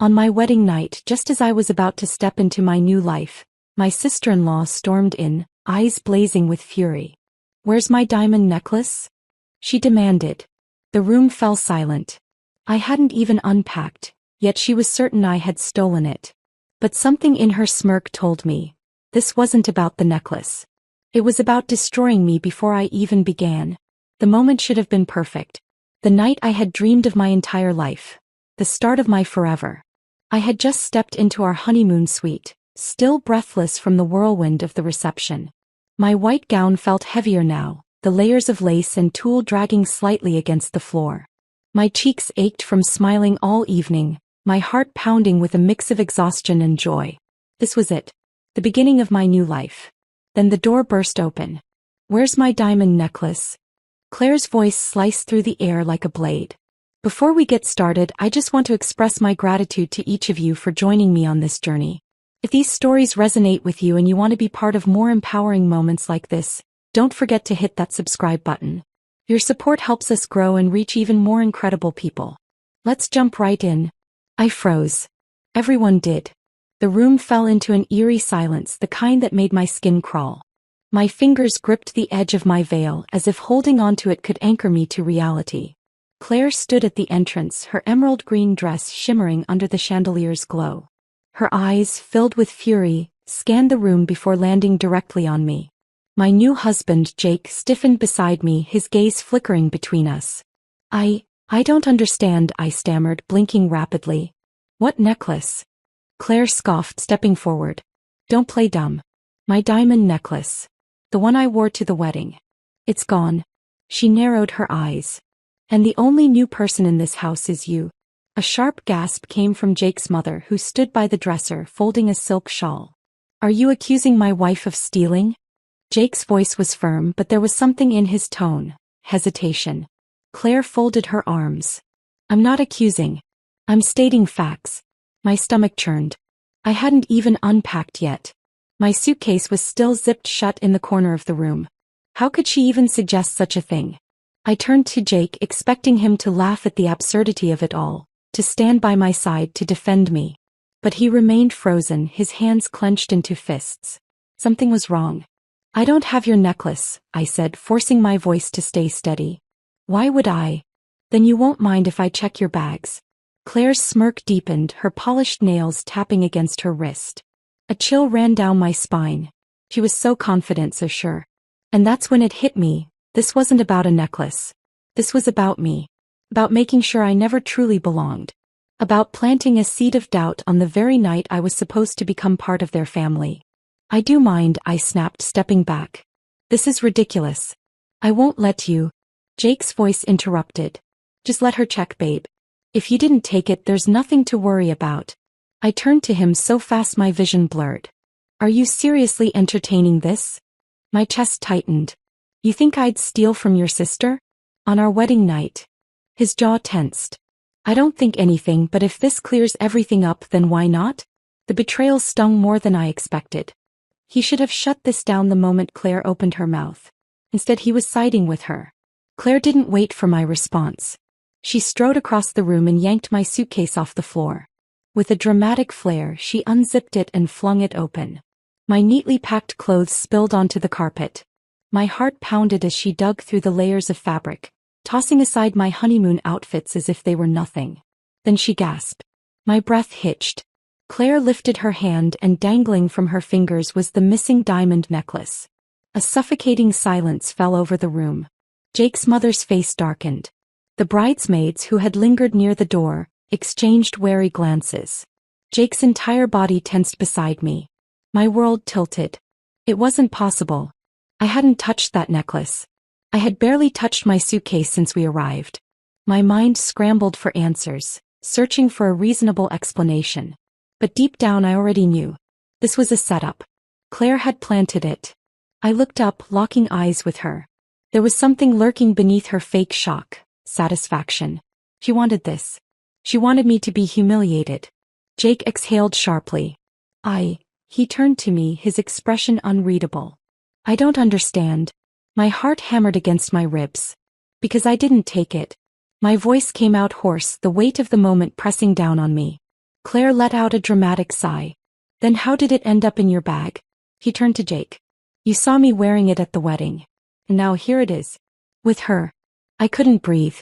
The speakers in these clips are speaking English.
On my wedding night, just as I was about to step into my new life, my sister-in-law stormed in, eyes blazing with fury. "Where's my diamond necklace?" she demanded. The room fell silent. I hadn't even unpacked, yet she was certain I had stolen it. But something in her smirk told me, this wasn't about the necklace. It was about destroying me before I even began. The moment should have been perfect. The night I had dreamed of my entire life. The start of my forever. I had just stepped into our honeymoon suite, still breathless from the whirlwind of the reception. My white gown felt heavier now, the layers of lace and tulle dragging slightly against the floor. My cheeks ached from smiling all evening, my heart pounding with a mix of exhaustion and joy. This was it. The beginning of my new life. Then the door burst open. "Where's my diamond necklace?" Claire's voice sliced through the air like a blade. "Before we get started, I just want to express my gratitude to each of you for joining me on this journey. If these stories resonate with you and you want to be part of more empowering moments like this, don't forget to hit that subscribe button. Your support helps us grow and reach even more incredible people. Let's jump right in." I froze. Everyone did. The room fell into an eerie silence, the kind that made my skin crawl. My fingers gripped the edge of my veil as if holding onto it could anchor me to reality. Claire stood at the entrance, her emerald green dress shimmering under the chandelier's glow. Her eyes, filled with fury, scanned the room before landing directly on me. My new husband, Jake, stiffened beside me, his gaze flickering between us. I don't understand," I stammered, blinking rapidly. "What necklace?" Claire scoffed, stepping forward. "Don't play dumb. My diamond necklace. The one I wore to the wedding. It's gone." She narrowed her eyes. "And the only new person in this house is you." A sharp gasp came from Jake's mother, who stood by the dresser, folding a silk shawl. "Are you accusing my wife of stealing?" Jake's voice was firm, but there was something in his tone, hesitation. Claire folded her arms. "I'm not accusing. I'm stating facts." My stomach churned. I hadn't even unpacked yet. My suitcase was still zipped shut in the corner of the room. How could she even suggest such a thing? I turned to Jake, expecting him to laugh at the absurdity of it all, to stand by my side to defend me. But he remained frozen, his hands clenched into fists. Something was wrong. "I don't have your necklace," I said, forcing my voice to stay steady. "Why would I?" "Then you won't mind if I check your bags." Claire's smirk deepened, her polished nails tapping against her wrist. A chill ran down my spine. She was so confident, so sure. And that's when it hit me. This wasn't about a necklace. This was about me. About making sure I never truly belonged. About planting a seed of doubt on the very night I was supposed to become part of their family. "I do mind," I snapped, stepping back. "This is ridiculous. I won't let you." Jake's voice interrupted. "Just let her check, babe. If you didn't take it, there's nothing to worry about." I turned to him so fast my vision blurred. "Are you seriously entertaining this?" My chest tightened. "You think I'd steal from your sister? On our wedding night?" His jaw tensed. "I don't think anything, but if this clears everything up, then why not?" The betrayal stung more than I expected. He should have shut this down the moment Claire opened her mouth. Instead, he was siding with her. Claire didn't wait for my response. She strode across the room and yanked my suitcase off the floor. With a dramatic flair, she unzipped it and flung it open. My neatly packed clothes spilled onto the carpet. My heart pounded as she dug through the layers of fabric, tossing aside my honeymoon outfits as if they were nothing. Then she gasped. My breath hitched. Claire lifted her hand, and dangling from her fingers was the missing diamond necklace. A suffocating silence fell over the room. Jake's mother's face darkened. The bridesmaids, who had lingered near the door, exchanged wary glances. Jake's entire body tensed beside me. My world tilted. It wasn't possible. I hadn't touched that necklace. I had barely touched my suitcase since we arrived. My mind scrambled for answers, searching for a reasonable explanation. But deep down I already knew. This was a setup. Claire had planted it. I looked up, locking eyes with her. There was something lurking beneath her fake shock, satisfaction. She wanted this. She wanted me to be humiliated. Jake exhaled sharply. He turned to me, his expression unreadable. "I don't understand." My heart hammered against my ribs. "Because I didn't take it." My voice came out hoarse, the weight of the moment pressing down on me. Claire let out a dramatic sigh. Then how did it end up in your bag? He turned to Jake. You saw me wearing it at the wedding. And now here it is. With her. I couldn't breathe.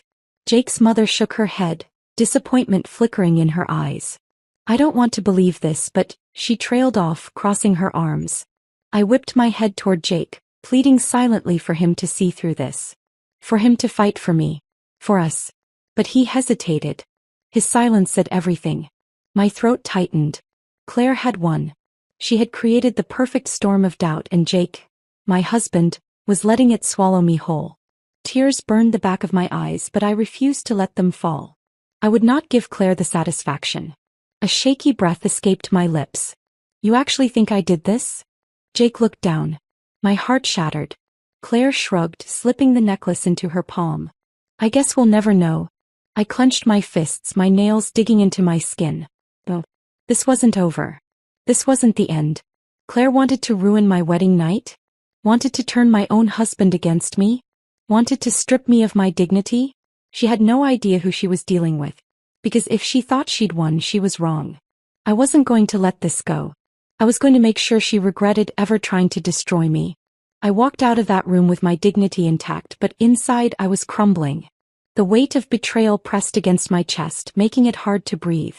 Jake's mother shook her head, disappointment flickering in her eyes. I don't want to believe this, but she trailed off, crossing her arms. I whipped my head toward Jake, pleading silently for him to see through this. For him to fight for me. For us. But he hesitated. His silence said everything. My throat tightened. Claire had won. She had created the perfect storm of doubt, and Jake, my husband, was letting it swallow me whole. Tears burned the back of my eyes, but I refused to let them fall. I would not give Claire the satisfaction. A shaky breath escaped my lips. You actually think I did this? Jake looked down. My heart shattered. Claire shrugged, slipping the necklace into her palm. I guess we'll never know. I clenched my fists, my nails digging into my skin. Oh, this wasn't over. This wasn't the end. Claire wanted to ruin my wedding night? Wanted to turn my own husband against me? Wanted to strip me of my dignity? She had no idea who she was dealing with. Because if she thought she'd won, she was wrong. I wasn't going to let this go. I was going to make sure she regretted ever trying to destroy me. I walked out of that room with my dignity intact, but inside I was crumbling. The weight of betrayal pressed against my chest, making it hard to breathe.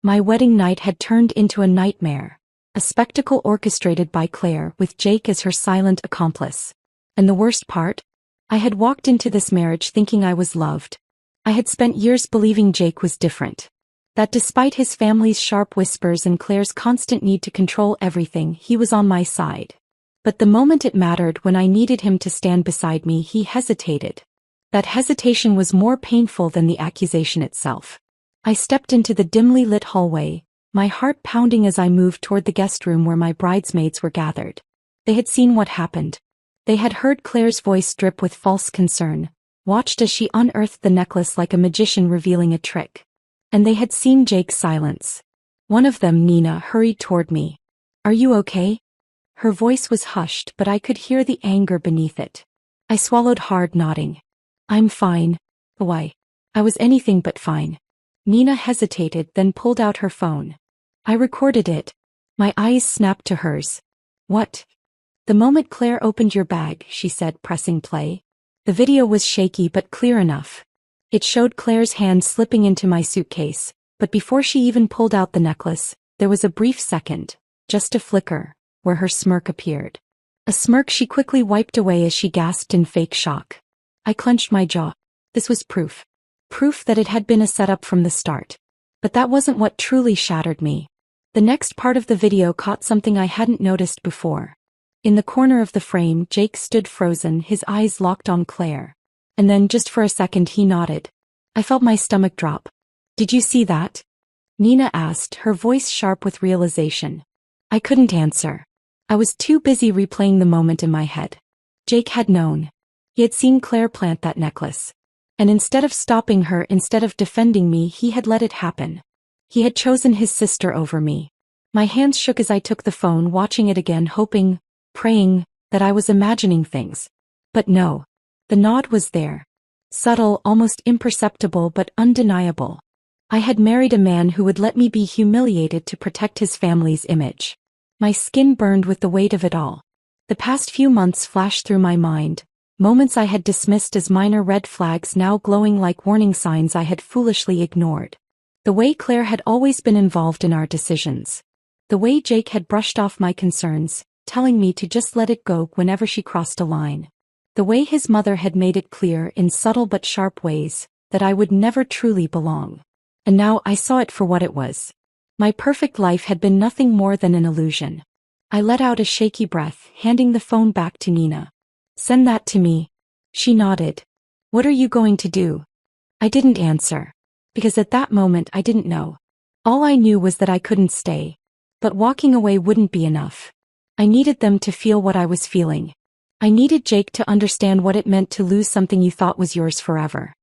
My wedding night had turned into a nightmare. A spectacle orchestrated by Claire, with Jake as her silent accomplice. And the worst part? I had walked into this marriage thinking I was loved. I had spent years believing Jake was different. That despite his family's sharp whispers and Claire's constant need to control everything, he was on my side. But the moment it mattered, when I needed him to stand beside me, he hesitated. That hesitation was more painful than the accusation itself. I stepped into the dimly lit hallway, my heart pounding as I moved toward the guest room where my bridesmaids were gathered. They had seen what happened. They had heard Claire's voice drip with false concern, watched as she unearthed the necklace like a magician revealing a trick. And they had seen Jake's silence. One of them, Nina, hurried toward me. Are you okay? Her voice was hushed, but I could hear the anger beneath it. I swallowed hard, nodding. I'm fine. Why? I was anything but fine. Nina hesitated, then pulled out her phone. I recorded it. My eyes snapped to hers. What? The moment Claire opened your bag, she said, pressing play. The video was shaky but clear enough. It showed Claire's hand slipping into my suitcase, but before she even pulled out the necklace, there was a brief second, just a flicker, where her smirk appeared. A smirk she quickly wiped away as she gasped in fake shock. I clenched my jaw. This was proof. Proof that it had been a setup from the start. But that wasn't what truly shattered me. The next part of the video caught something I hadn't noticed before. In the corner of the frame, Jake stood frozen, his eyes locked on Claire. And then, just for a second, he nodded. I felt my stomach drop. Did you see that? Nina asked, her voice sharp with realization. I couldn't answer. I was too busy replaying the moment in my head. Jake had known. He had seen Claire plant that necklace. And instead of stopping her, instead of defending me, he had let it happen. He had chosen his sister over me. My hands shook as I took the phone, watching it again, hoping, praying, that I was imagining things. But no. The nod was there. Subtle, almost imperceptible, but undeniable. I had married a man who would let me be humiliated to protect his family's image. My skin burned with the weight of it all. The past few months flashed through my mind. Moments I had dismissed as minor red flags now glowing like warning signs I had foolishly ignored. The way Claire had always been involved in our decisions. The way Jake had brushed off my concerns, telling me to just let it go whenever she crossed a line. The way his mother had made it clear in subtle but sharp ways that I would never truly belong. And now I saw it for what it was. My perfect life had been nothing more than an illusion. I let out a shaky breath, handing the phone back to Nina. Send that to me. She nodded. What are you going to do? I didn't answer. Because at that moment I didn't know. All I knew was that I couldn't stay. But walking away wouldn't be enough. I needed them to feel what I was feeling. I needed Jake to understand what it meant to lose something you thought was yours forever.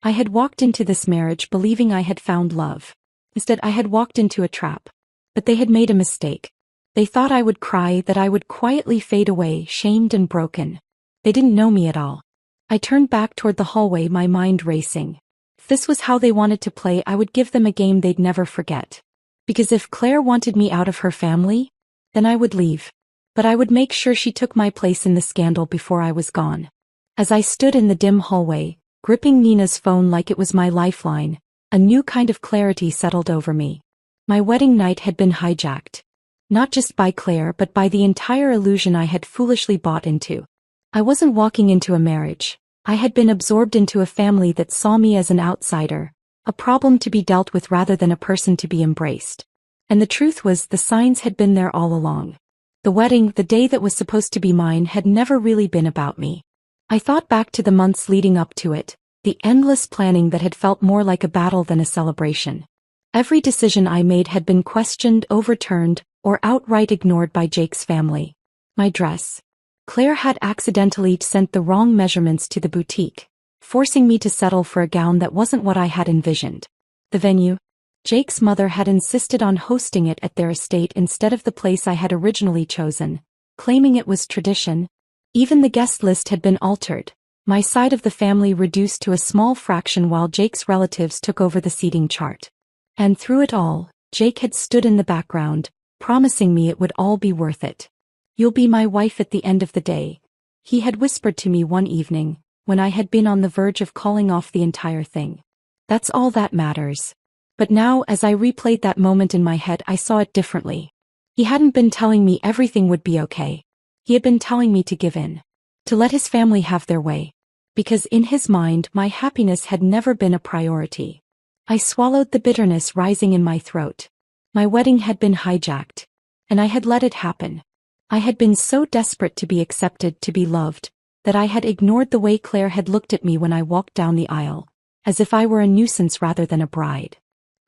I had walked into this marriage believing I had found love. Instead, I had walked into a trap. But they had made a mistake. They thought I would cry, that I would quietly fade away, shamed and broken. They didn't know me at all. I turned back toward the hallway, my mind racing. If this was how they wanted to play, I would give them a game they'd never forget. Because if Claire wanted me out of her family, then I would leave. But I would make sure she took my place in the scandal before I was gone. As I stood in the dim hallway, gripping Nina's phone like it was my lifeline, a new kind of clarity settled over me. My wedding night had been hijacked. Not just by Claire but by the entire illusion I had foolishly bought into. I wasn't walking into a marriage. I had been absorbed into a family that saw me as an outsider, a problem to be dealt with rather than a person to be embraced. And the truth was the signs had been there all along. The wedding, the day that was supposed to be mine, had never really been about me. I thought back to the months leading up to it, the endless planning that had felt more like a battle than a celebration. Every decision I made had been questioned, overturned, or outright ignored by Jake's family. My dress. Claire had accidentally sent the wrong measurements to the boutique, forcing me to settle for a gown that wasn't what I had envisioned. The venue. Jake's mother had insisted on hosting it at their estate instead of the place I had originally chosen, claiming it was tradition. Even the guest list had been altered, my side of the family reduced to a small fraction while Jake's relatives took over the seating chart. And through it all, Jake had stood in the background, promising me it would all be worth it. "You'll be my wife at the end of the day," he had whispered to me one evening, when I had been on the verge of calling off the entire thing. That's all that matters. But now, as I replayed that moment in my head, I saw it differently. He hadn't been telling me everything would be okay. He had been telling me to give in. To let his family have their way. Because in his mind, my happiness had never been a priority. I swallowed the bitterness rising in my throat. My wedding had been hijacked. And I had let it happen. I had been so desperate to be accepted, to be loved, that I had ignored the way Claire had looked at me when I walked down the aisle, as if I were a nuisance rather than a bride.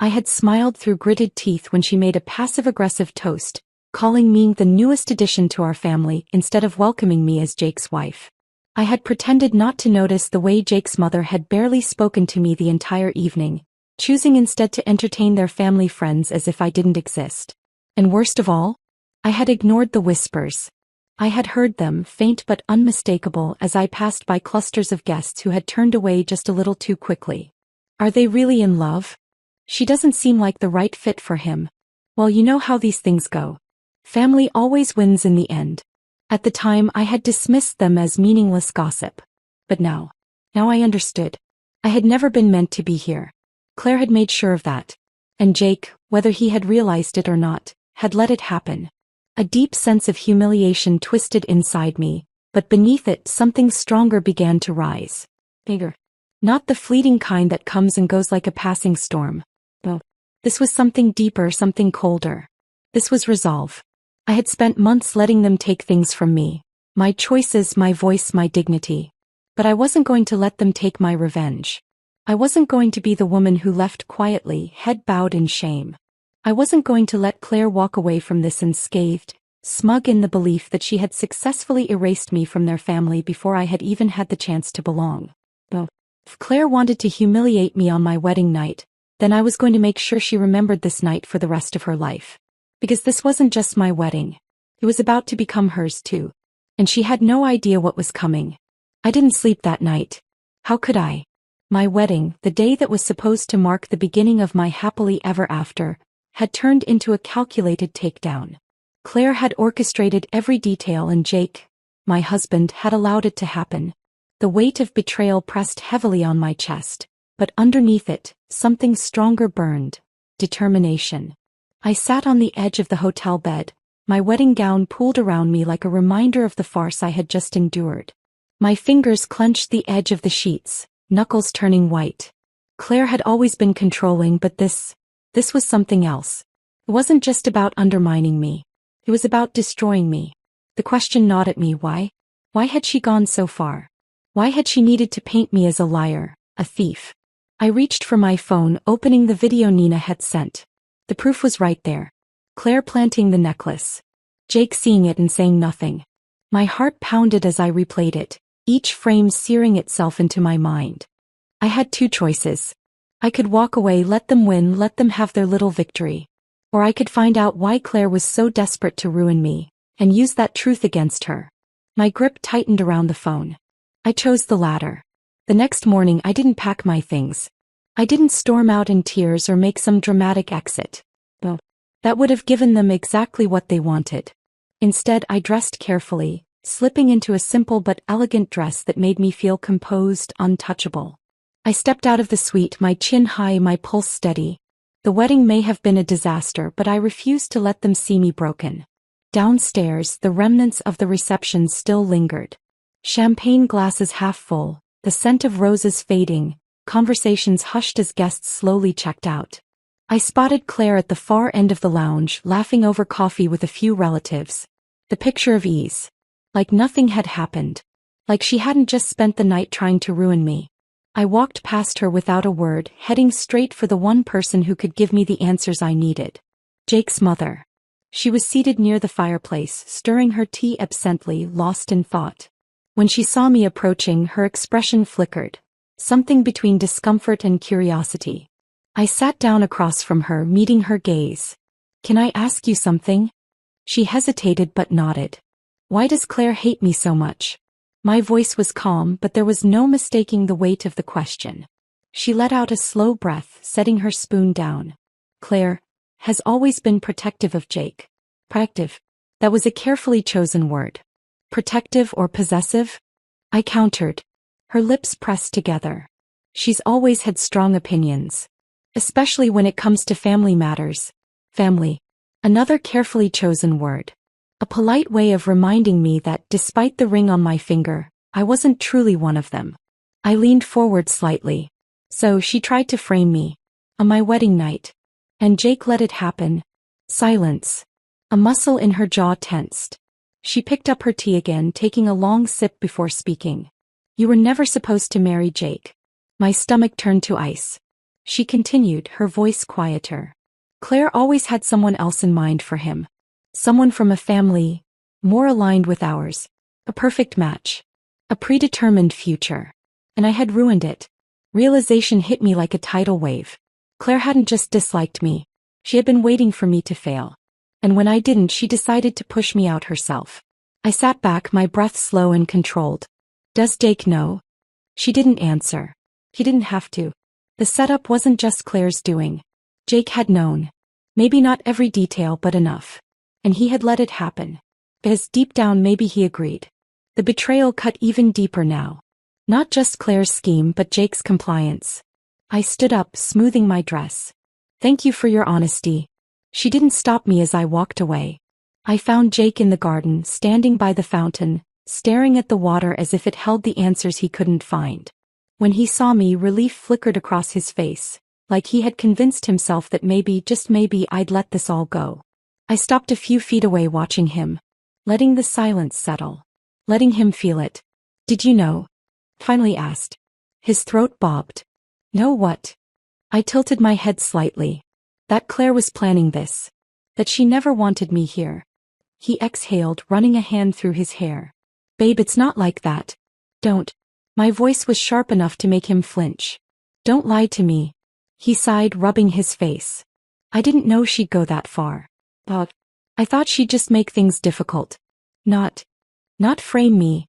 I had smiled through gritted teeth when she made a passive-aggressive toast, calling me the newest addition to our family instead of welcoming me as Jake's wife. I had pretended not to notice the way Jake's mother had barely spoken to me the entire evening, choosing instead to entertain their family friends as if I didn't exist. And worst of all, I had ignored the whispers. I had heard them, faint but unmistakable, as I passed by clusters of guests who had turned away just a little too quickly. Are they really in love? She doesn't seem like the right fit for him. Well, you know how these things go. Family always wins in the end. At the time, I had dismissed them as meaningless gossip. But now I understood. I had never been meant to be here. Claire had made sure of that. And Jake, whether he had realized it or not, had let it happen. A deep sense of humiliation twisted inside me, but beneath it something stronger began to rise. Bigger. Not the fleeting kind that comes and goes like a passing storm. No. This was something deeper, something colder. This was resolve. I had spent months letting them take things from me. My choices, my voice, my dignity. But I wasn't going to let them take my revenge. I wasn't going to be the woman who left quietly, head bowed in shame. I wasn't going to let Claire walk away from this unscathed, smug in the belief that she had successfully erased me from their family before I had even had the chance to belong. Well, if Claire wanted to humiliate me on my wedding night, then I was going to make sure she remembered this night for the rest of her life. Because this wasn't just my wedding. It was about to become hers too. And she had no idea what was coming. I didn't sleep that night. How could I? My wedding, the day that was supposed to mark the beginning of my happily ever after, had turned into a calculated takedown. Claire had orchestrated every detail and Jake, my husband, had allowed it to happen. The weight of betrayal pressed heavily on my chest, but underneath it, something stronger burned. Determination. I sat on the edge of the hotel bed, my wedding gown pulled around me like a reminder of the farce I had just endured. My fingers clenched the edge of the sheets, knuckles turning white. Claire had always been controlling, but this was something else. It wasn't just about undermining me. It was about destroying me. The question gnawed at me: why? Why had she gone so far? Why had she needed to paint me as a liar, a thief? I reached for my phone, opening the video Nina had sent. The proof was right there. Claire planting the necklace. Jake seeing it and saying nothing. My heart pounded as I replayed it, each frame searing itself into my mind. I had two choices. I could walk away, let them win, let them have their little victory. Or I could find out why Claire was so desperate to ruin me, and use that truth against her. My grip tightened around the phone. I chose the latter. The next morning I didn't pack my things. I didn't storm out in tears or make some dramatic exit. No. That would have given them exactly what they wanted. Instead, I dressed carefully, slipping into a simple but elegant dress that made me feel composed, untouchable. I stepped out of the suite, my chin high, my pulse steady. The wedding may have been a disaster, but I refused to let them see me broken. Downstairs, the remnants of the reception still lingered. Champagne glasses half full, the scent of roses fading, conversations hushed as guests slowly checked out. I spotted Claire at the far end of the lounge, laughing over coffee with a few relatives. The picture of ease. Like nothing had happened. Like she hadn't just spent the night trying to ruin me. I walked past her without a word, heading straight for the one person who could give me the answers I needed. Jake's mother. She was seated near the fireplace, stirring her tea absently, lost in thought. When she saw me approaching, her expression flickered. Something between discomfort and curiosity. I sat down across from her, meeting her gaze. "Can I ask you something?" She hesitated but nodded. "Why does Claire hate me so much?" My voice was calm, but there was no mistaking the weight of the question. She let out a slow breath, setting her spoon down. "Claire has always been protective of Jake." Protective. That was a carefully chosen word. Protective or possessive? I countered. Her lips pressed together. "She's always had strong opinions. Especially when it comes to family matters." Family. Another carefully chosen word. A polite way of reminding me that, despite the ring on my finger, I wasn't truly one of them. I leaned forward slightly. "So she tried to frame me. On my wedding night. And Jake let it happen." Silence. A muscle in her jaw tensed. She picked up her tea again, taking a long sip before speaking. "You were never supposed to marry Jake." My stomach turned to ice. She continued, her voice quieter. "Claire always had someone else in mind for him. Someone from a family more aligned with ours. A perfect match. A predetermined future. And I had ruined it." Realization hit me like a tidal wave. Claire hadn't just disliked me. She had been waiting for me to fail. And when I didn't, she decided to push me out herself. I sat back, my breath slow and controlled. "Does Jake know?" She didn't answer. He didn't have to. The setup wasn't just Claire's doing. Jake had known. Maybe not every detail, but enough. And he had let it happen. Because deep down maybe he agreed. The betrayal cut even deeper now. Not just Claire's scheme, but Jake's compliance. I stood up, smoothing my dress. "Thank you for your honesty." She didn't stop me as I walked away. I found Jake in the garden, standing by the fountain, staring at the water as if it held the answers he couldn't find. When he saw me, relief flickered across his face, like he had convinced himself that maybe, just maybe, I'd let this all go. I stopped a few feet away, watching him. Letting the silence settle. Letting him feel it. "Did you know?" Finally asked. His throat bobbed. "Know what?" I tilted my head slightly. "That Claire was planning this. That she never wanted me here." He exhaled, running a hand through his hair. "Babe, it's not like that. Don't." My voice was sharp enough to make him flinch. "Don't lie to me." He sighed, rubbing his face. "I didn't know she'd go that far. But I thought she'd just make things difficult. Not frame me."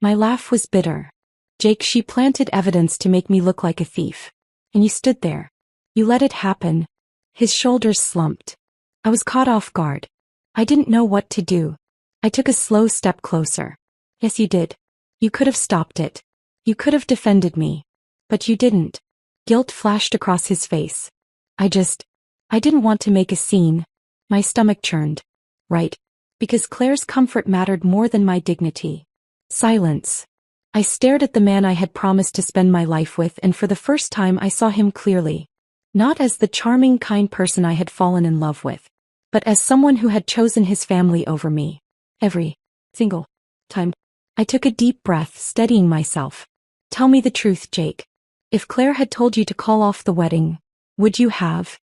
My laugh was bitter. "Jake, she planted evidence to make me look like a thief. And you stood there. You let it happen." His shoulders slumped. I was caught off guard. I didn't know what to do. I took a slow step closer. "Yes, you did. You could have stopped it. You could have defended me. But you didn't." Guilt flashed across his face. I didn't want to make a scene." My stomach churned. "Right. Because Claire's comfort mattered more than my dignity." Silence. I stared at the man I had promised to spend my life with, and for the first time I saw him clearly. Not as the charming, kind person I had fallen in love with, but as someone who had chosen his family over me. Every single time. I took a deep breath, steadying myself. "Tell me the truth, Jake. If Claire had told you to call off the wedding, would you have?"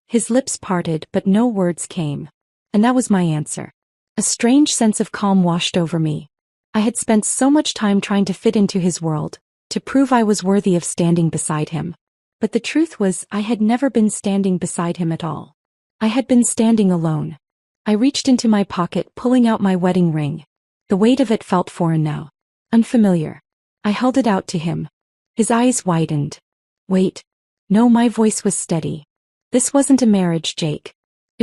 His lips parted, but no words came. And that was my answer. A strange sense of calm washed over me. I had spent so much time trying to fit into his world, to prove I was worthy of standing beside him. But the truth was, I had never been standing beside him at all. I had been standing alone. I reached into my pocket, pulling out my wedding ring. The weight of it felt foreign now. Unfamiliar. I held it out to him. His eyes widened. "Wait." No, my voice was steady. "This wasn't a marriage, Jake.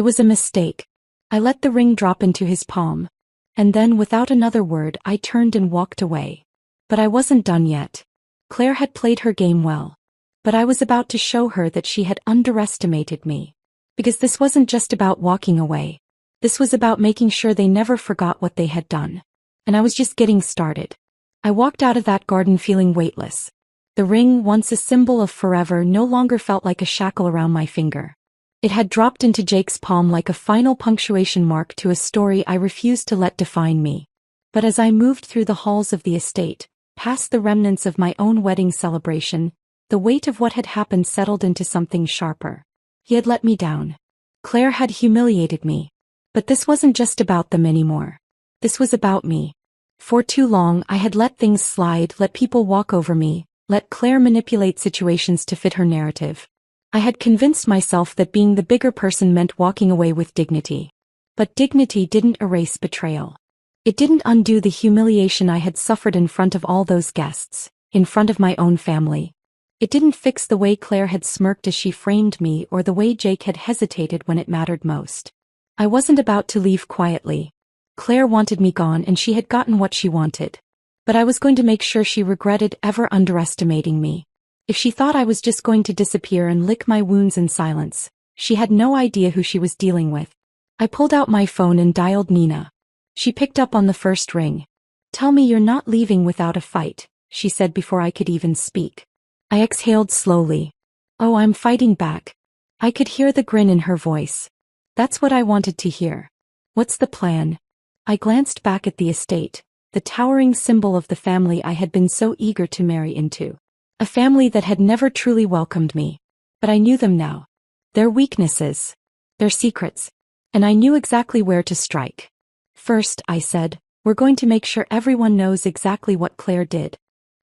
It was a mistake. I let the ring drop into his palm. And then without another word I turned and walked away. But I wasn't done yet. Claire had played her game well. But I was about to show her that she had underestimated me. Because this wasn't just about walking away. This was about making sure they never forgot what they had done. And I was just getting started. I walked out of that garden feeling weightless. The ring, once a symbol of forever, no longer felt like a shackle around my finger. It had dropped into Jake's palm like a final punctuation mark to a story I refused to let define me. But as I moved through the halls of the estate, past the remnants of my own wedding celebration, the weight of what had happened settled into something sharper. He had let me down. Claire had humiliated me. But this wasn't just about them anymore. This was about me. For too long I had let things slide, let people walk over me, let Claire manipulate situations to fit her narrative. I had convinced myself that being the bigger person meant walking away with dignity. But dignity didn't erase betrayal. It didn't undo the humiliation I had suffered in front of all those guests, in front of my own family. It didn't fix the way Claire had smirked as she framed me or the way Jake had hesitated when it mattered most. I wasn't about to leave quietly. Claire wanted me gone and she had gotten what she wanted. But I was going to make sure she regretted ever underestimating me. If she thought I was just going to disappear and lick my wounds in silence, she had no idea who she was dealing with. I pulled out my phone and dialed Nina. She picked up on the first ring. "Tell me you're not leaving without a fight," she said before I could even speak. I exhaled slowly. "Oh, I'm fighting back." I could hear the grin in her voice. "That's what I wanted to hear. What's the plan?" I glanced back at the estate, the towering symbol of the family I had been so eager to marry into. A family that had never truly welcomed me. But I knew them now. Their weaknesses. Their secrets. And I knew exactly where to strike. "First," I said, "we're going to make sure everyone knows exactly what Claire did."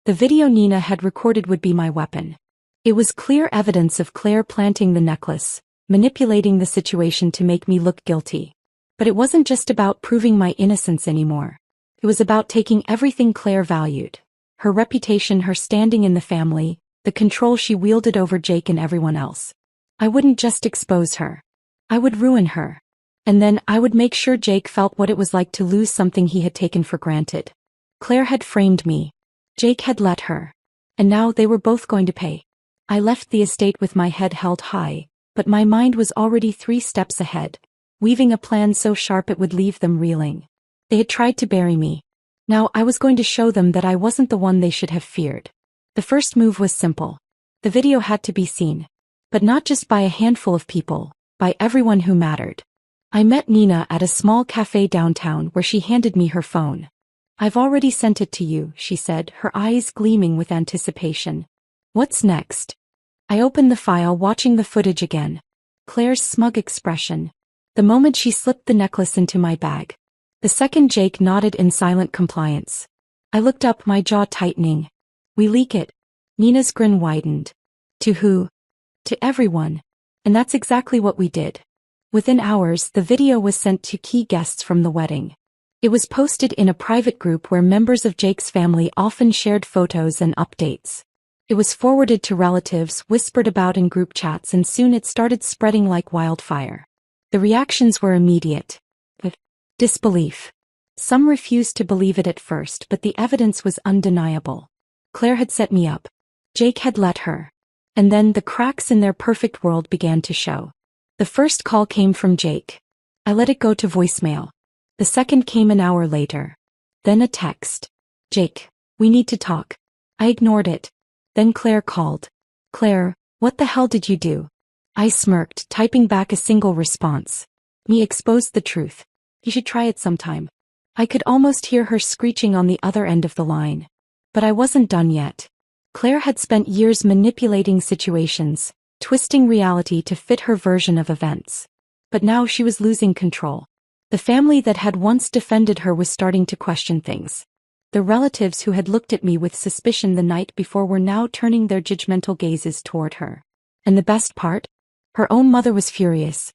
The video Nina had recorded would be my weapon. It was clear evidence of Claire planting the necklace, manipulating the situation to make me look guilty. But it wasn't just about proving my innocence anymore. It was about taking everything Claire valued. Her reputation, her standing in the family, the control she wielded over Jake and everyone else. I wouldn't just expose her. I would ruin her. And then I would make sure Jake felt what it was like to lose something he had taken for granted. Claire had framed me. Jake had let her. And now they were both going to pay. I left the estate with my head held high, but my mind was already 3 steps ahead, weaving a plan so sharp it would leave them reeling. They had tried to bury me. Now I was going to show them that I wasn't the one they should have feared. The first move was simple. The video had to be seen. But not just by a handful of people, by everyone who mattered. I met Nina at a small cafe downtown where she handed me her phone. "I've already sent it to you," she said, her eyes gleaming with anticipation. "What's next?" I opened the file, watching the footage again. Claire's smug expression. The moment she slipped the necklace into my bag. The second Jake nodded in silent compliance. I looked up, my jaw tightening. "We leak it." Nina's grin widened. "To who?" "To everyone." And that's exactly what we did. Within hours, the video was sent to key guests from the wedding. It was posted in a private group where members of Jake's family often shared photos and updates. It was forwarded to relatives, whispered about in group chats, and soon it started spreading like wildfire. The reactions were immediate. Disbelief. Some refused to believe it at first, but the evidence was undeniable. Claire had set me up. Jake had let her. And then the cracks in their perfect world began to show. The first call came from Jake. I let it go to voicemail. The second came an hour later. Then a text. "Jake, we need to talk." I ignored it. Then Claire called. "Claire, what the hell did you do?" I smirked, typing back a single response. "Me exposed the truth. You should try it sometime." I could almost hear her screeching on the other end of the line. But I wasn't done yet. Claire had spent years manipulating situations, twisting reality to fit her version of events. But now she was losing control. The family that had once defended her was starting to question things. The relatives who had looked at me with suspicion the night before were now turning their judgmental gazes toward her. And the best part? Her own mother was furious.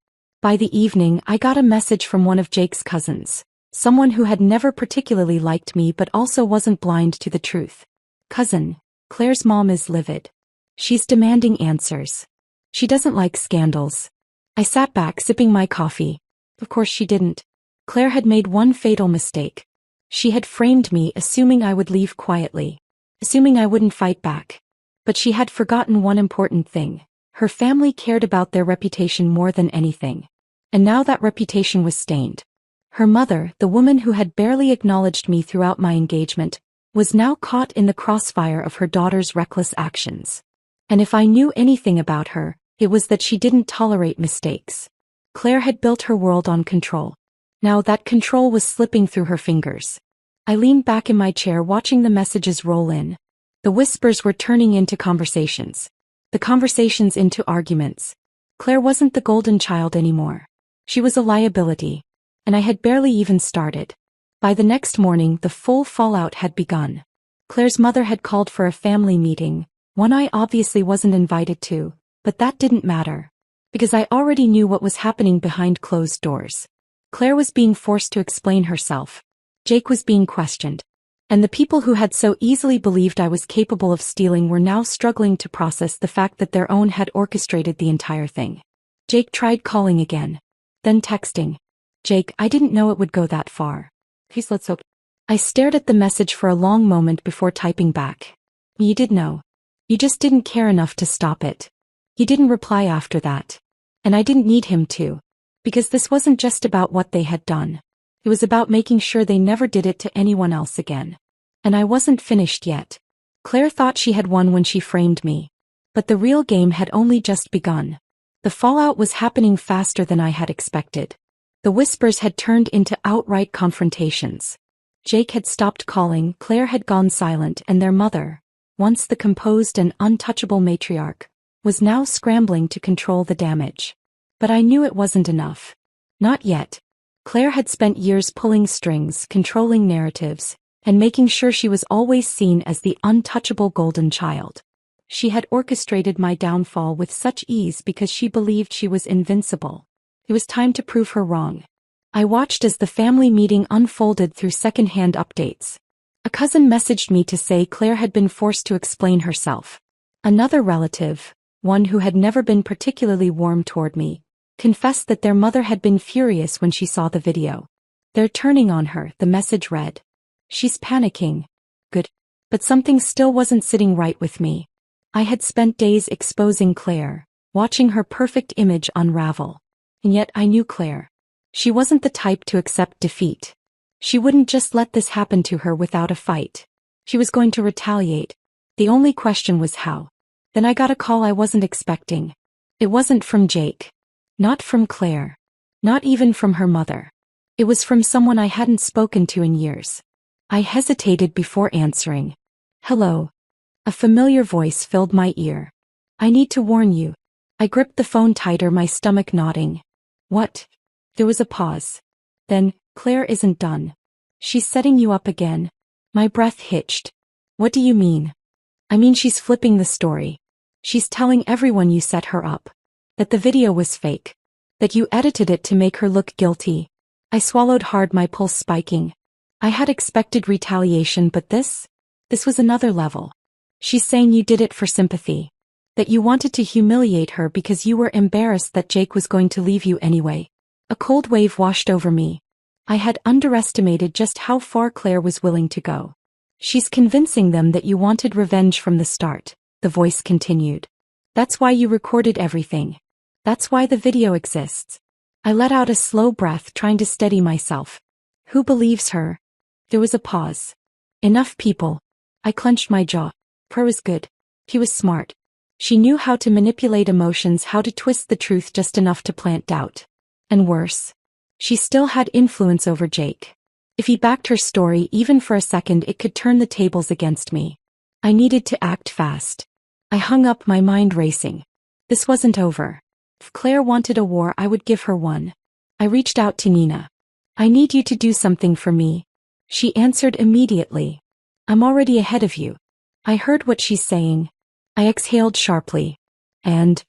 By the evening, I got a message from one of Jake's cousins. Someone who had never particularly liked me but also wasn't blind to the truth. "Cousin, Claire's mom is livid. She's demanding answers. She doesn't like scandals. I sat back sipping my coffee. Of course she didn't. Claire had made one fatal mistake. She had framed me assuming I would leave quietly. Assuming I wouldn't fight back. But she had forgotten one important thing. Her family cared about their reputation more than anything. And now that reputation was stained. Her mother, the woman who had barely acknowledged me throughout my engagement, was now caught in the crossfire of her daughter's reckless actions. And if I knew anything about her, it was that she didn't tolerate mistakes. Claire had built her world on control. Now that control was slipping through her fingers. I leaned back in my chair watching the messages roll in. The whispers were turning into conversations. The conversations into arguments. Claire wasn't the golden child anymore. She was a liability. And I had barely even started. By the next morning, the full fallout had begun. Claire's mother had called for a family meeting, one I obviously wasn't invited to, but that didn't matter. Because I already knew what was happening behind closed doors. Claire was being forced to explain herself. Jake was being questioned. And the people who had so easily believed I was capable of stealing were now struggling to process the fact that their own had orchestrated the entire thing. Jake tried calling again. Then texting. Jake, I didn't know it would go that far. Please let's hope. I stared at the message for a long moment before typing back. You did know. You just didn't care enough to stop it. He didn't reply after that. And I didn't need him to. Because this wasn't just about what they had done. It was about making sure they never did it to anyone else again. And I wasn't finished yet. Claire thought she had won when she framed me. But the real game had only just begun. The fallout was happening faster than I had expected. The whispers had turned into outright confrontations. Jake had stopped calling, Claire had gone silent, and their mother, once the composed and untouchable matriarch, was now scrambling to control the damage. But I knew it wasn't enough. Not yet. Claire had spent years pulling strings, controlling narratives, and making sure she was always seen as the untouchable golden child. She had orchestrated my downfall with such ease because she believed she was invincible. It was time to prove her wrong. I watched as the family meeting unfolded through second-hand updates. A cousin messaged me to say Claire had been forced to explain herself. Another relative, one who had never been particularly warm toward me, confessed that their mother had been furious when she saw the video. They're turning on her, the message read. She's panicking. Good. But something still wasn't sitting right with me. I had spent days exposing Claire, watching her perfect image unravel. And yet I knew Claire. She wasn't the type to accept defeat. She wouldn't just let this happen to her without a fight. She was going to retaliate. The only question was how. Then I got a call I wasn't expecting. It wasn't from Jake. Not from Claire. Not even from her mother. It was from someone I hadn't spoken to in years. I hesitated before answering. Hello. A familiar voice filled my ear. I need to warn you. I gripped the phone tighter, my stomach knotting. What? There was a pause. Then, Claire isn't done. She's setting you up again. My breath hitched. What do you mean? I mean she's flipping the story. She's telling everyone you set her up. That the video was fake. That you edited it to make her look guilty. I swallowed hard, my pulse spiking. I had expected retaliation, but this was another level. She's saying you did it for sympathy. That you wanted to humiliate her because you were embarrassed that Jake was going to leave you anyway. A cold wave washed over me. I had underestimated just how far Claire was willing to go. She's convincing them that you wanted revenge from the start, the voice continued. That's why you recorded everything. That's why the video exists. I let out a slow breath, trying to steady myself. Who believes her? There was a pause. Enough people. I clenched my jaw. Claire was good. He was smart. She knew how to manipulate emotions, how to twist the truth just enough to plant doubt. And worse, she still had influence over Jake. If he backed her story even for a second, it could turn the tables against me. I needed to act fast. I hung up, my mind racing. This wasn't over. If Claire wanted a war, I would give her one. I reached out to Nina. I need you to do something for me. She answered immediately. I'm already ahead of you. I heard what she's saying. I exhaled sharply. And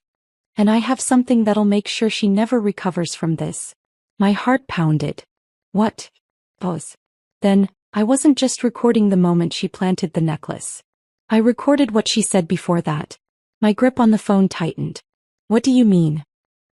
I have something that'll make sure she never recovers from this. My heart pounded. What? Pause. Then, I wasn't just recording the moment she planted the necklace. I recorded what she said before that. My grip on the phone tightened. What do you mean?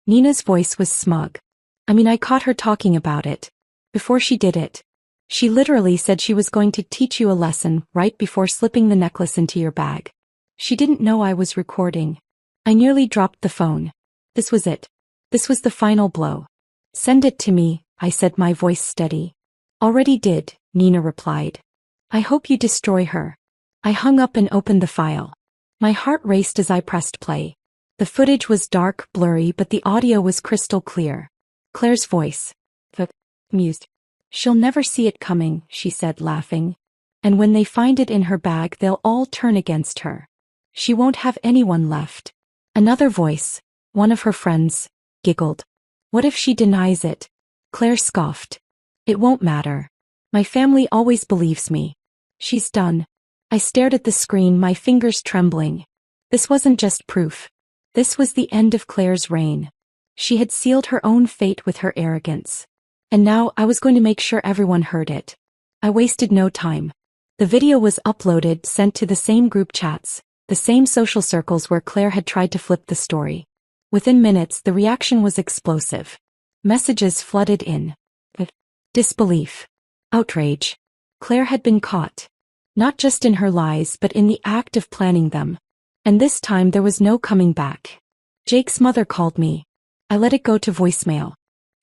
Nina's voice was smug. I mean, I caught her talking about it. Before she did it. She literally said she was going to teach you a lesson right before slipping the necklace into your bag. She didn't know I was recording. I nearly dropped the phone. This was it. This was the final blow. Send it to me, I said, my voice steady. Already did, Nina replied. I hope you destroy her. I hung up and opened the file. My heart raced as I pressed play. The footage was dark, blurry, but the audio was crystal clear. Claire's voice. Mused. She'll never see it coming, she said, laughing. And when they find it in her bag, they'll all turn against her. She won't have anyone left. Another voice, one of her friends, giggled. What if she denies it? Claire scoffed. It won't matter. My family always believes me. She's done. I stared at the screen, my fingers trembling. This wasn't just proof. This was the end of Claire's reign. She had sealed her own fate with her arrogance. And now I was going to make sure everyone heard it. I wasted no time. The video was uploaded, sent to the same group chats, the same social circles where Claire had tried to flip the story. Within minutes, the reaction was explosive. Messages flooded in. Disbelief. Outrage. Claire had been caught. Not just in her lies but in the act of planning them. And this time there was no coming back. Jake's mother called me. I let it go to voicemail.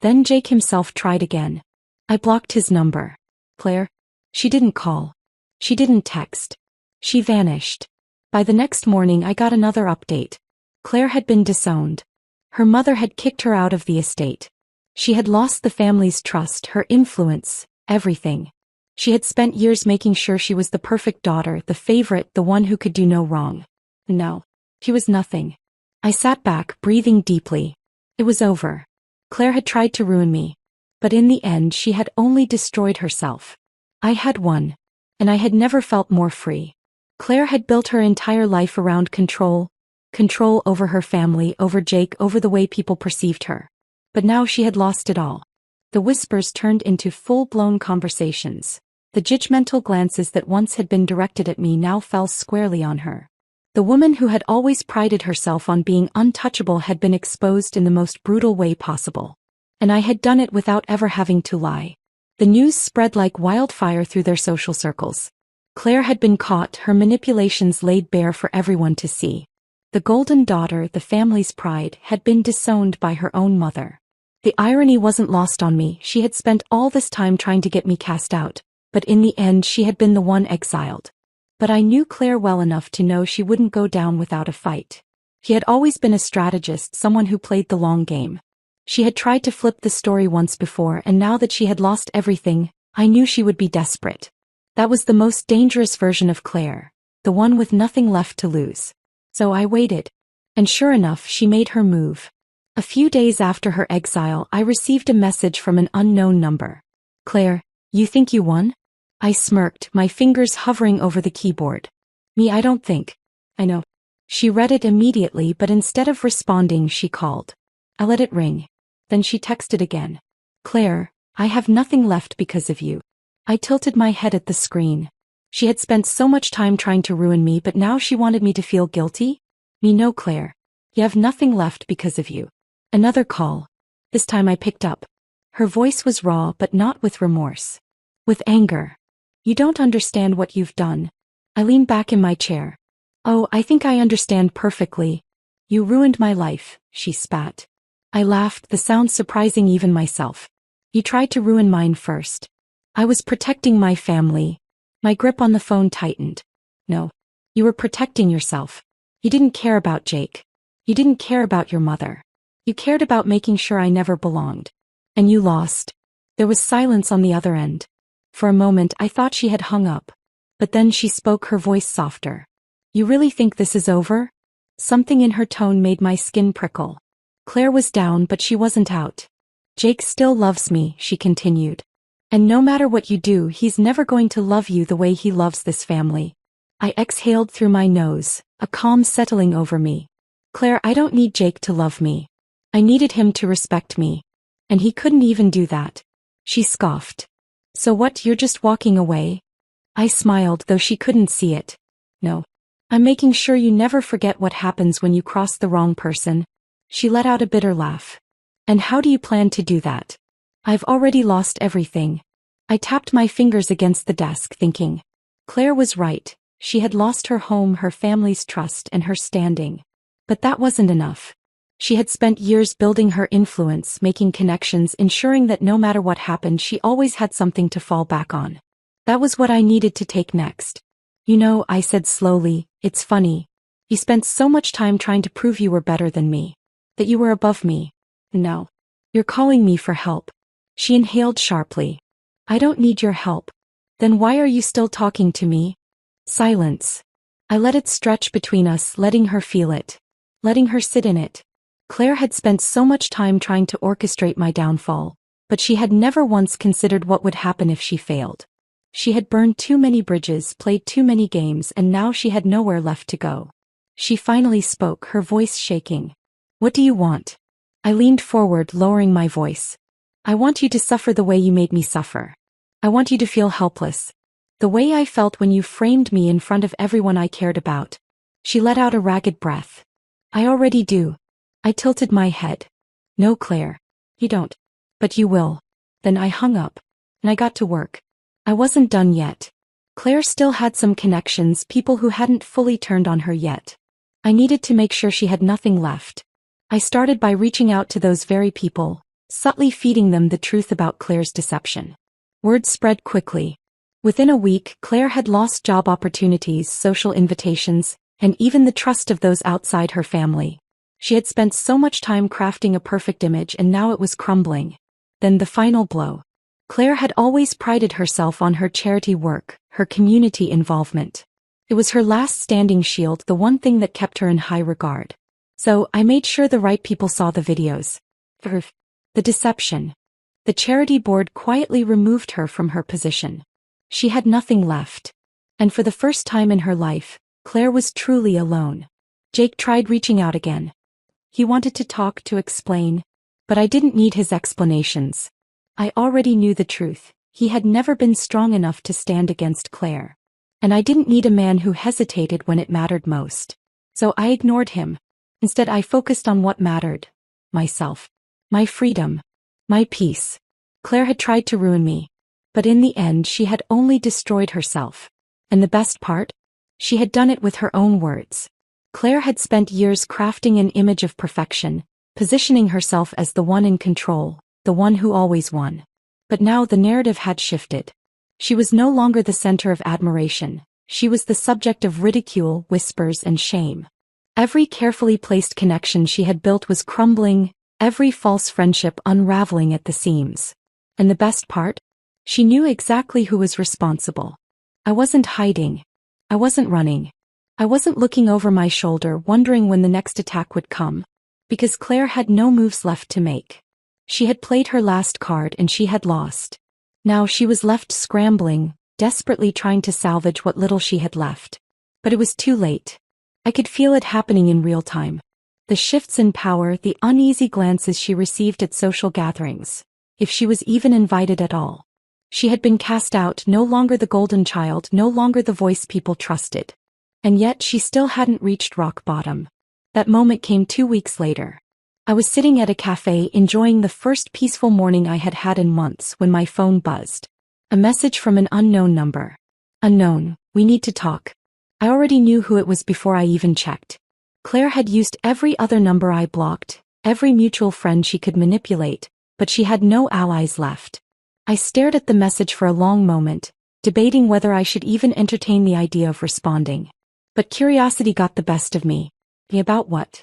Then Jake himself tried again. I blocked his number. Claire? She didn't call. She didn't text. She vanished. By the next morning I got another update. Claire had been disowned. Her mother had kicked her out of the estate. She had lost the family's trust, her influence, everything. She had spent years making sure she was the perfect daughter, the favorite, the one who could do no wrong. No. She was nothing. I sat back, breathing deeply. It was over. Claire had tried to ruin me. But in the end she had only destroyed herself. I had won. And I had never felt more free. Claire had built her entire life around control. Control over her family, over Jake, over the way people perceived her. But now she had lost it all. The whispers turned into full-blown conversations. The judgmental glances that once had been directed at me now fell squarely on her. The woman who had always prided herself on being untouchable had been exposed in the most brutal way possible. And I had done it without ever having to lie. The news spread like wildfire through their social circles. Claire had been caught, her manipulations laid bare for everyone to see. The golden daughter, the family's pride, had been disowned by her own mother. The irony wasn't lost on me. She had spent all this time trying to get me cast out, but in the end she had been the one exiled. But I knew Claire well enough to know she wouldn't go down without a fight. She had always been a strategist, someone who played the long game. She had tried to flip the story once before, and now that she had lost everything, I knew she would be desperate. That was the most dangerous version of Claire, the one with nothing left to lose. So I waited. And sure enough, she made her move. A few days after her exile, I received a message from an unknown number. Claire, you think you won? I smirked, my fingers hovering over the keyboard. Me, I don't think. I know. She read it immediately, but instead of responding, she called. I let it ring. Then she texted again. Claire, I have nothing left because of you. I tilted my head at the screen. She had spent so much time trying to ruin me, but now she wanted me to feel guilty? Me, no, Claire. You have nothing left because of you. Another call. This time I picked up. Her voice was raw, but not with remorse. With anger. You don't understand what you've done. I leaned back in my chair. Oh, I think I understand perfectly. You ruined my life, she spat. I laughed, the sound surprising even myself. You tried to ruin mine first. I was protecting my family. My grip on the phone tightened. No. You were protecting yourself. You didn't care about Jake. You didn't care about your mother. You cared about making sure I never belonged. And you lost. There was silence on the other end. For a moment I thought she had hung up. But then she spoke, her voice softer. You really think this is over? Something in her tone made my skin prickle. Claire was down, but she wasn't out. Jake still loves me, she continued. And no matter what you do, he's never going to love you the way he loves this family. I exhaled through my nose, a calm settling over me. Claire, I don't need Jake to love me. I needed him to respect me. And he couldn't even do that. She scoffed. So what, you're just walking away? I smiled, though she couldn't see it. No. I'm making sure you never forget what happens when you cross the wrong person. She let out a bitter laugh. And how do you plan to do that? I've already lost everything. I tapped my fingers against the desk thinking. Claire was right. She had lost her home, her family's trust, and her standing. But that wasn't enough. She had spent years building her influence, making connections, ensuring that no matter what happened she always had something to fall back on. That was what I needed to take next. You know, I said slowly, it's funny. You spent so much time trying to prove you were better than me. That you were above me. Now, you're calling me for help. She inhaled sharply. I don't need your help. Then why are you still talking to me? Silence. I let it stretch between us, letting her feel it. Letting her sit in it. Claire had spent so much time trying to orchestrate my downfall, but she had never once considered what would happen if she failed. She had burned too many bridges, played too many games, and now she had nowhere left to go. She finally spoke, her voice shaking. What do you want? I leaned forward, lowering my voice. I want you to suffer the way you made me suffer. I want you to feel helpless. The way I felt when you framed me in front of everyone I cared about. She let out a ragged breath. I already do. I tilted my head. No, Claire. You don't. But you will. Then I hung up. And I got to work. I wasn't done yet. Claire still had some connections, people who hadn't fully turned on her yet. I needed to make sure she had nothing left. I started by reaching out to those very people, subtly feeding them the truth about Claire's deception. Word spread quickly. Within a week, Claire had lost job opportunities, social invitations, and even the trust of those outside her family. She had spent so much time crafting a perfect image and now it was crumbling. Then the final blow. Claire had always prided herself on her charity work, her community involvement. It was her last standing shield, the one thing that kept her in high regard. So, I made sure the right people saw the videos. The deception. The charity board quietly removed her from her position. She had nothing left. And for the first time in her life, Claire was truly alone. Jake tried reaching out again. He wanted to talk, to explain. But I didn't need his explanations. I already knew the truth. He had never been strong enough to stand against Claire. And I didn't need a man who hesitated when it mattered most. So I ignored him. Instead I focused on what mattered. Myself. My freedom. My peace. Claire had tried to ruin me. But in the end she had only destroyed herself. And the best part? She had done it with her own words. Claire had spent years crafting an image of perfection, positioning herself as the one in control, the one who always won. But now the narrative had shifted. She was no longer the center of admiration. She was the subject of ridicule, whispers, and shame. Every carefully placed connection she had built was crumbling, every false friendship unraveling at the seams. And the best part? She knew exactly who was responsible. I wasn't hiding. I wasn't running. I wasn't looking over my shoulder wondering when the next attack would come. Because Claire had no moves left to make. She had played her last card and she had lost. Now she was left scrambling, desperately trying to salvage what little she had left. But it was too late. I could feel it happening in real time. The shifts in power, the uneasy glances she received at social gatherings. If she was even invited at all. She had been cast out, no longer the golden child, no longer the voice people trusted. And yet she still hadn't reached rock bottom. That moment came 2 weeks later. I was sitting at a cafe enjoying the first peaceful morning I had had in months when my phone buzzed. A message from an unknown number. Unknown, we need to talk. I already knew who it was before I even checked. Claire had used every other number I blocked, every mutual friend she could manipulate, but she had no allies left. I stared at the message for a long moment, debating whether I should even entertain the idea of responding. But curiosity got the best of me. About what?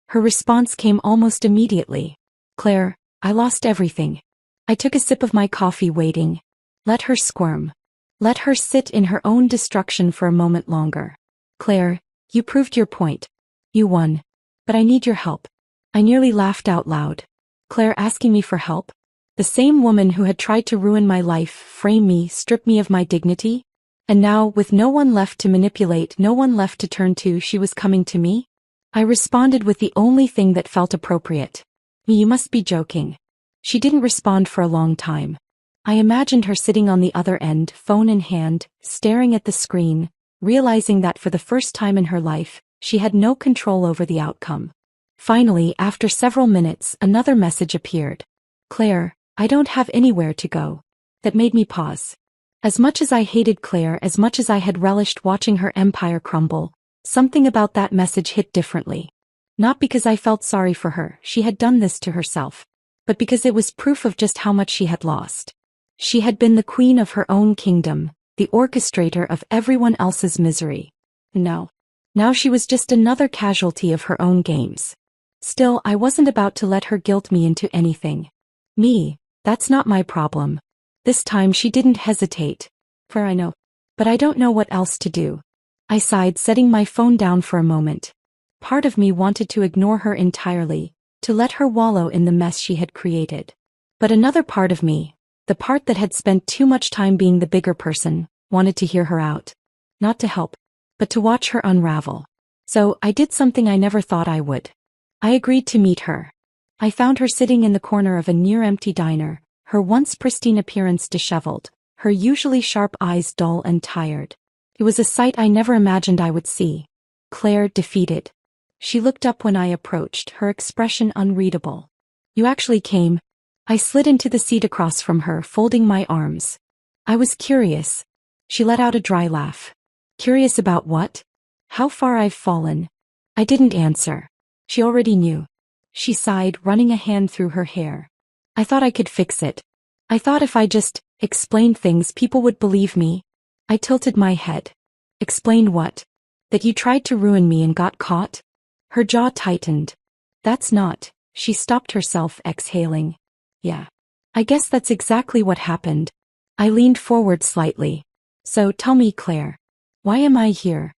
Her response came almost immediately. Claire, I lost everything. I took a sip of my coffee waiting. Let her squirm. Let her sit in her own destruction for a moment longer. Claire, you proved your point. You won. But I need your help. I nearly laughed out loud. Claire asking me for help? The same woman who had tried to ruin my life, frame me, strip me of my dignity? And now, with no one left to manipulate, no one left to turn to, she was coming to me? I responded with the only thing that felt appropriate. You must be joking. She didn't respond for a long time. I imagined her sitting on the other end, phone in hand, staring at the screen, realizing that for the first time in her life, she had no control over the outcome. Finally, after several minutes, another message appeared. Claire, I don't have anywhere to go. That made me pause. As much as I hated Claire, as much as I had relished watching her empire crumble, something about that message hit differently. Not because I felt sorry for her, she had done this to herself, but because it was proof of just how much she had lost. She had been the queen of her own kingdom, the orchestrator of everyone else's misery. No. Now she was just another casualty of her own games. Still, I wasn't about to let her guilt me into anything. Me, that's not my problem. This time she didn't hesitate. For I know. But I don't know what else to do. I sighed, setting my phone down for a moment. Part of me wanted to ignore her entirely, to let her wallow in the mess she had created. But another part of me, the part that had spent too much time being the bigger person, wanted to hear her out. Not to help, but to watch her unravel. So, I did something I never thought I would. I agreed to meet her. I found her sitting in the corner of a near-empty diner, her once pristine appearance disheveled, her usually sharp eyes dull and tired. It was a sight I never imagined I would see. Claire, defeated. She looked up when I approached, her expression unreadable. You actually came? I slid into the seat across from her, folding my arms. I was curious. She let out a dry laugh. Curious about what? How far I've fallen. I didn't answer. She already knew. She sighed, running a hand through her hair. I thought I could fix it. I thought if I just explained things, people would believe me. I tilted my head. Explained what? That you tried to ruin me and got caught? Her jaw tightened. That's not. She stopped herself, exhaling. Yeah. I guess that's exactly what happened. I leaned forward slightly. So tell me, Claire. Why am I here?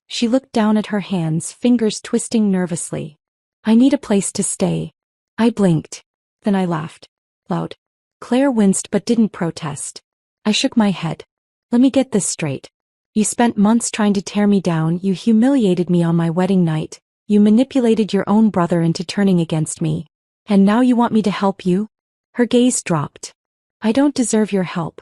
She looked down at her hands, fingers twisting nervously. I need a place to stay. I blinked. Then I laughed. Loud. Claire winced but didn't protest. I shook my head. Let me get this straight. You spent months trying to tear me down, you humiliated me on my wedding night, you manipulated your own brother into turning against me. And now you want me to help you? Her gaze dropped. I don't deserve your help.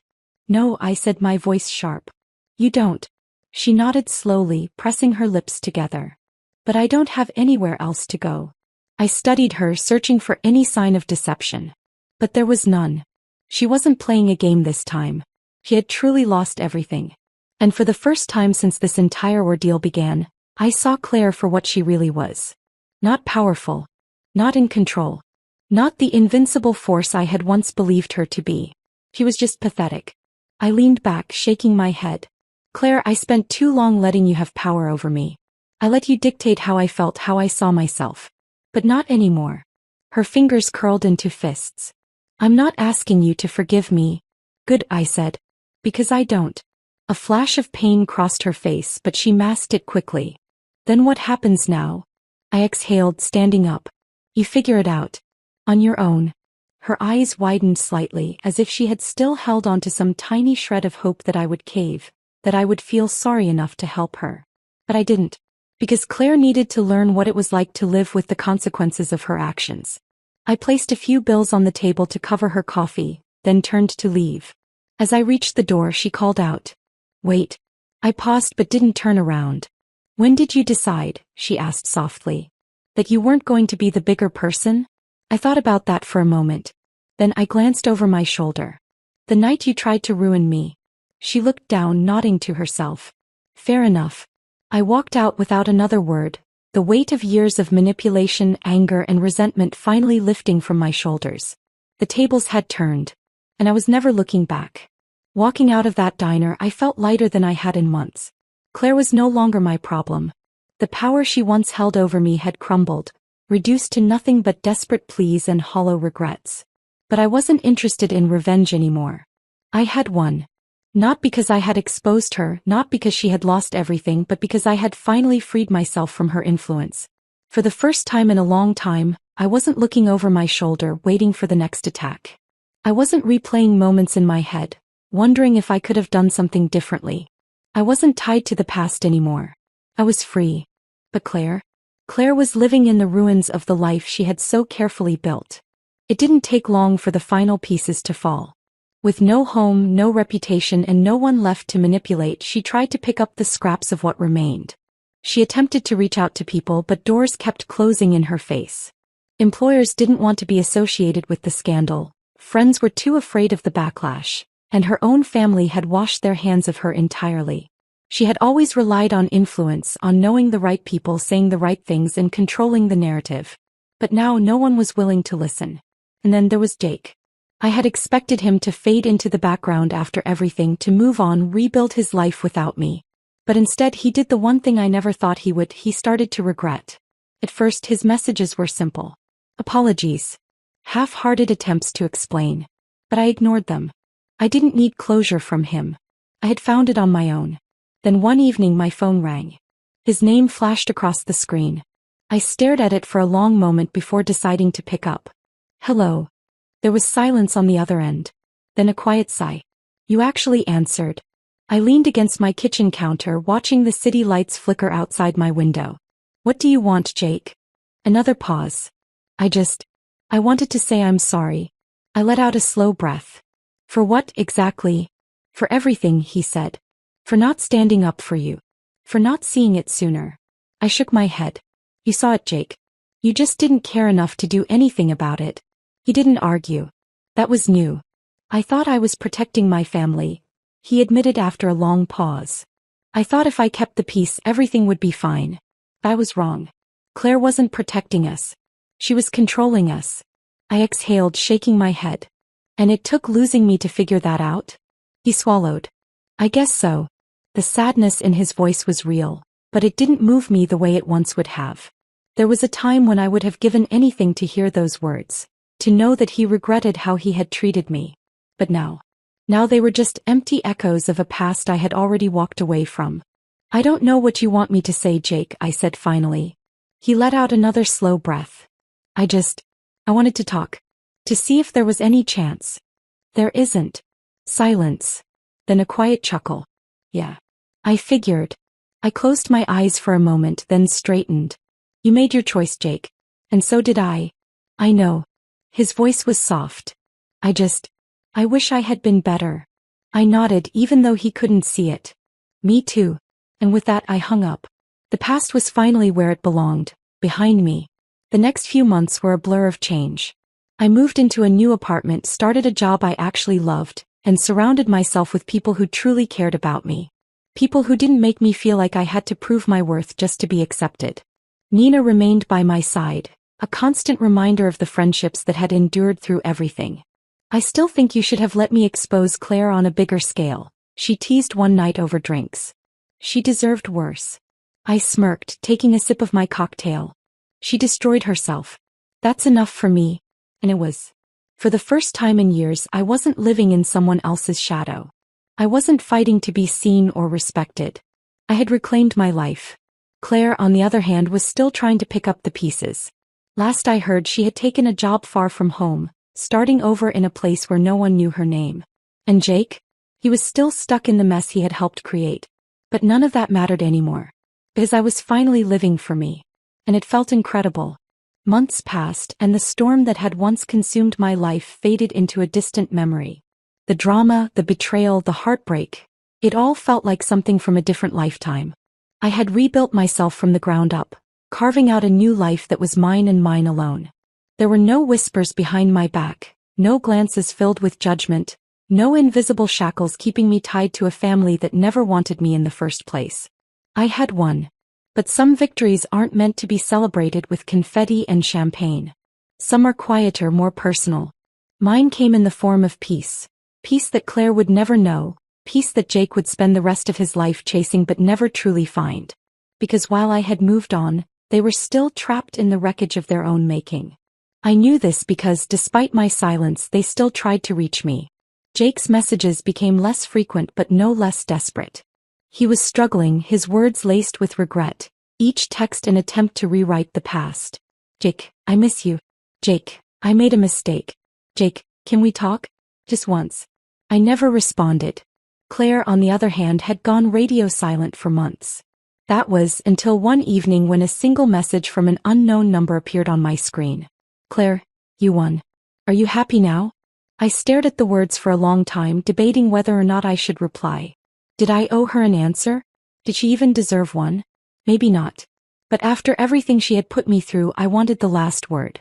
No, I said, my voice sharp. You don't. She nodded slowly, pressing her lips together. But I don't have anywhere else to go. I studied her, searching for any sign of deception. But there was none. She wasn't playing a game this time. She had truly lost everything. And for the first time since this entire ordeal began, I saw Claire for what she really was. Not powerful. Not in control. Not the invincible force I had once believed her to be. She was just pathetic. I leaned back, shaking my head. Claire, I spent too long letting you have power over me. I let you dictate how I felt, how I saw myself. But not anymore. Her fingers curled into fists. I'm not asking you to forgive me. Good, I said. Because I don't. A flash of pain crossed her face, but she masked it quickly. Then what happens now? I exhaled, standing up. You figure it out. On your own. Her eyes widened slightly, as if she had still held on to some tiny shred of hope that I would cave, that I would feel sorry enough to help her. But I didn't. Because Claire needed to learn what it was like to live with the consequences of her actions. I placed a few bills on the table to cover her coffee, then turned to leave. As I reached the door, she called out. Wait. I paused but didn't turn around. When did you decide, she asked softly, that you weren't going to be the bigger person? I thought about that for a moment. Then I glanced over my shoulder. The night you tried to ruin me. She looked down, nodding to herself. Fair enough. I walked out without another word, the weight of years of manipulation, anger, and resentment finally lifting from my shoulders. The tables had turned, and I was never looking back. Walking out of that diner, I felt lighter than I had in months. Claire was no longer my problem. The power she once held over me had crumbled, reduced to nothing but desperate pleas and hollow regrets. But I wasn't interested in revenge anymore. I had won. Not because I had exposed her, not because she had lost everything, but because I had finally freed myself from her influence. For the first time in a long time, I wasn't looking over my shoulder, waiting for the next attack. I wasn't replaying moments in my head, wondering if I could have done something differently. I wasn't tied to the past anymore. I was free. But Claire? Claire was living in the ruins of the life she had so carefully built. It didn't take long for the final pieces to fall. With no home, no reputation, and no one left to manipulate, she tried to pick up the scraps of what remained. She attempted to reach out to people, but doors kept closing in her face. Employers didn't want to be associated with the scandal, friends were too afraid of the backlash, and her own family had washed their hands of her entirely. She had always relied on influence, on knowing the right people, saying the right things, and controlling the narrative. But now no one was willing to listen. And then there was Jake. I had expected him to fade into the background after everything, to move on, rebuild his life without me. But instead he did the one thing I never thought he would. He started to regret. At first his messages were simple. Apologies. Half-hearted attempts to explain. But I ignored them. I didn't need closure from him. I had found it on my own. Then one evening my phone rang. His name flashed across the screen. I stared at it for a long moment before deciding to pick up. Hello. There was silence on the other end. Then a quiet sigh. You actually answered. I leaned against my kitchen counter, watching the city lights flicker outside my window. What do you want, Jake? Another pause. I wanted to say I'm sorry. I let out a slow breath. For what, exactly? For everything, he said. For not standing up for you. For not seeing it sooner. I shook my head. You saw it, Jake. You just didn't care enough to do anything about it. He didn't argue. That was new. I thought I was protecting my family, he admitted after a long pause. I thought if I kept the peace everything would be fine. I was wrong. Claire wasn't protecting us. She was controlling us. I exhaled, shaking my head. And it took losing me to figure that out? He swallowed. I guess so. The sadness in his voice was real, but it didn't move me the way it once would have. There was a time when I would have given anything to hear those words. To know that he regretted how he had treated me. But now they were just empty echoes of a past I had already walked away from. I don't know what you want me to say, Jake, I said finally. He let out another slow breath. I wanted to talk. To see if there was any chance. There isn't. Silence. Then a quiet chuckle. Yeah. I figured. I closed my eyes for a moment, then straightened. You made your choice, Jake. And so did I. I know. His voice was soft. I wish I had been better. I nodded even though he couldn't see it. Me too. And with that I hung up. The past was finally where it belonged, behind me. The next few months were a blur of change. I moved into a new apartment, started a job I actually loved, and surrounded myself with people who truly cared about me. People who didn't make me feel like I had to prove my worth just to be accepted. Nina remained by my side. A constant reminder of the friendships that had endured through everything. I still think you should have let me expose Claire on a bigger scale, she teased one night over drinks. She deserved worse. I smirked, taking a sip of my cocktail. She destroyed herself. That's enough for me. And it was. For the first time in years, I wasn't living in someone else's shadow. I wasn't fighting to be seen or respected. I had reclaimed my life. Claire, on the other hand, was still trying to pick up the pieces. Last I heard, she had taken a job far from home, starting over in a place where no one knew her name. And Jake? He was still stuck in the mess he had helped create. But none of that mattered anymore. Because I was finally living for me. And it felt incredible. Months passed, and the storm that had once consumed my life faded into a distant memory. The drama, the betrayal, the heartbreak. It all felt like something from a different lifetime. I had rebuilt myself from the ground up, carving out a new life that was mine and mine alone. There were no whispers behind my back, no glances filled with judgment, no invisible shackles keeping me tied to a family that never wanted me in the first place. I had won. But some victories aren't meant to be celebrated with confetti and champagne. Some are quieter, more personal. Mine came in the form of peace. Peace that Claire would never know, peace that Jake would spend the rest of his life chasing but never truly find. Because while I had moved on, they were still trapped in the wreckage of their own making. I knew this because, despite my silence, they still tried to reach me. Jake's messages became less frequent but no less desperate. He was struggling, his words laced with regret, each text an attempt to rewrite the past. Jake, I miss you. Jake, I made a mistake. Jake, can we talk? Just once. I never responded. Claire, on the other hand, had gone radio silent for months. That was until one evening when a single message from an unknown number appeared on my screen. Claire, you won. Are you happy now? I stared at the words for a long time, debating whether or not I should reply. Did I owe her an answer? Did she even deserve one? Maybe not. But after everything she had put me through, I wanted the last word.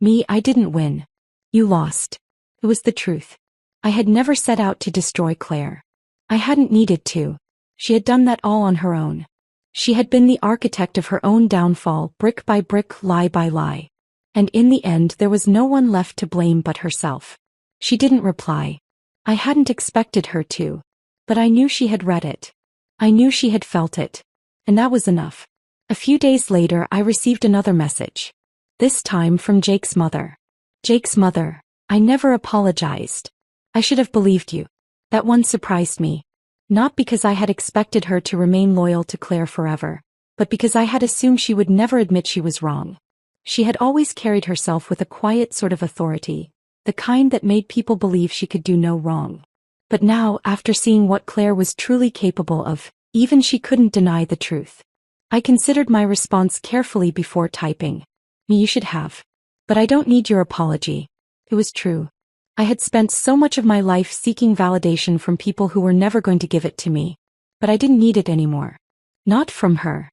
I didn't win. You lost. It was the truth. I had never set out to destroy Claire. I hadn't needed to. She had done that all on her own. She had been the architect of her own downfall, brick by brick, lie by lie. And in the end there was no one left to blame but herself. She didn't reply. I hadn't expected her to. But I knew she had read it. I knew she had felt it. And that was enough. A few days later I received another message. This time from Jake's mother. Jake's mother, I never apologized. I should have believed you. That one surprised me. Not because I had expected her to remain loyal to Claire forever, but because I had assumed she would never admit she was wrong. She had always carried herself with a quiet sort of authority, the kind that made people believe she could do no wrong. But now, after seeing what Claire was truly capable of, even she couldn't deny the truth. I considered my response carefully before typing. You should have. But I don't need your apology. It was true. I had spent so much of my life seeking validation from people who were never going to give it to me. But I didn't need it anymore. Not from her.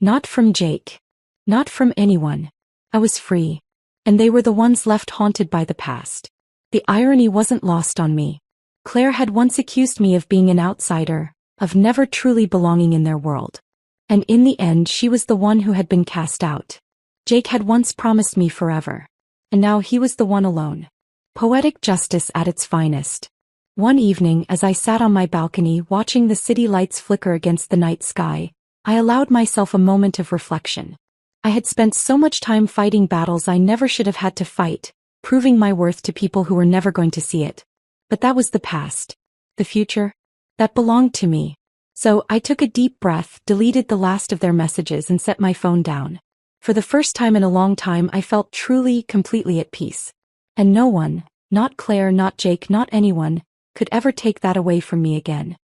Not from Jake. Not from anyone. I was free. And they were the ones left haunted by the past. The irony wasn't lost on me. Claire had once accused me of being an outsider, of never truly belonging in their world. And in the end she was the one who had been cast out. Jake had once promised me forever. And now he was the one alone. Poetic justice at its finest. One evening as I sat on my balcony watching the city lights flicker against the night sky, I allowed myself a moment of reflection. I had spent so much time fighting battles I never should have had to fight, proving my worth to people who were never going to see it. But that was the past. The future? That belonged to me. So I took a deep breath, deleted the last of their messages and set my phone down. For the first time in a long time I felt truly, completely at peace. And no one, not Claire, not Jake, not anyone, could ever take that away from me again.